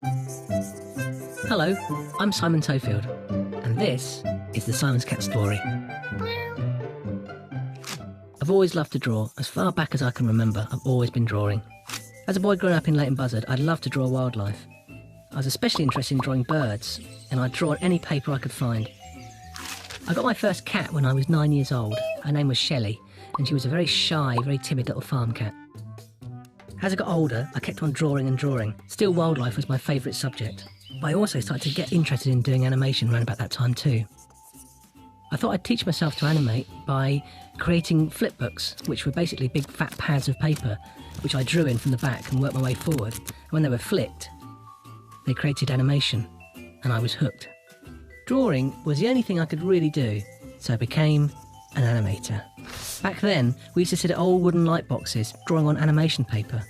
Hello, I'm Simon Tofield, and this is the Simon's Cat story. I've always loved to draw. As far back as I can remember, I've always been drawing. As a boy growing up in Leighton Buzzard, I'd love to draw wildlife. I was especially interested in drawing birds, and I'd draw on any paper I could find. I got my first cat when I was 9 years old. Her name was Shelley, and she was a very shy, very timid little farm cat. As I got older, I kept on drawing and drawing. Still, wildlife was my favourite subject. But I also started to get interested in doing animation around about that time too. I thought I'd teach myself to animate by creating flip books, which were basically big fat pads of paper, which I drew in from the back and worked my way forward. And when they were flipped, they created animation, and I was hooked. Drawing was the only thing I could really do, so I became an animator. Back then, we used to sit at old wooden light boxes, drawing on animation paper.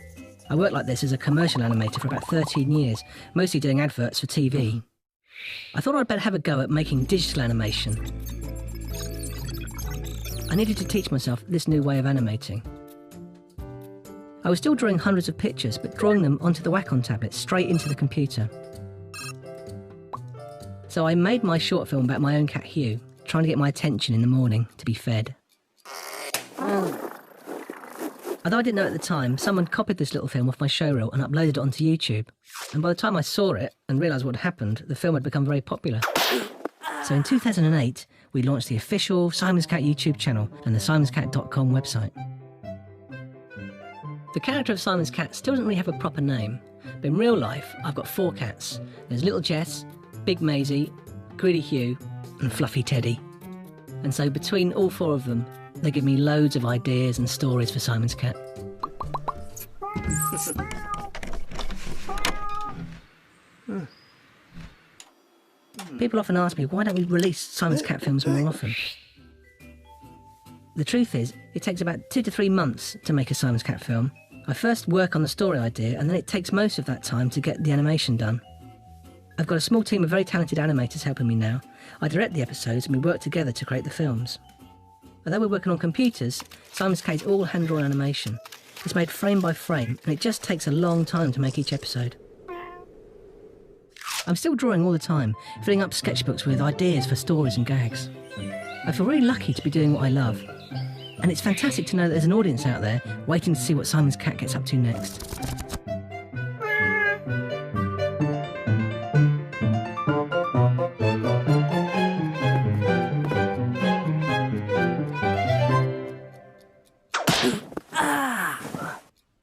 I worked like this as a commercial animator for about 13 years, mostly doing adverts for TV. I thought I'd better have a go at making digital animation. I needed to teach myself this new way of animating. I was still drawing hundreds of pictures, but drawing them onto the Wacom tablet, straight into the computer. So I made my short film about my own cat Hugh, trying to get my attention in the morning to be fed. Although I didn't know at the time, someone copied this little film off my showreel and uploaded it onto YouTube. And by the time I saw it and realised what had happened, the film had become very popular. So in 2008, we launched the official Simon's Cat YouTube channel and the simonscat.com website. The character of Simon's Cat still doesn't really have a proper name, but in real life, I've got 4 cats. There's Little Jess, Big Maisie, Greedy Hugh, and Fluffy Teddy. And so between all 4 of them, they give me loads of ideas and stories for Simon's Cat. People often ask me, why don't we release Simon's Cat films more often? The truth is, it takes about 2 to 3 months to make a Simon's Cat film. I first work on the story idea, and then it takes most of that time to get the animation done. I've got a small team of very talented animators helping me now. I direct the episodes and we work together to create the films. Although we're working on computers, Simon's Cat is all hand-drawn animation. It's made frame by frame, and it just takes a long time to make each episode. I'm still drawing all the time, filling up sketchbooks with ideas for stories and gags. I feel really lucky to be doing what I love. And it's fantastic to know that there's an audience out there waiting to see what Simon's Cat gets up to next.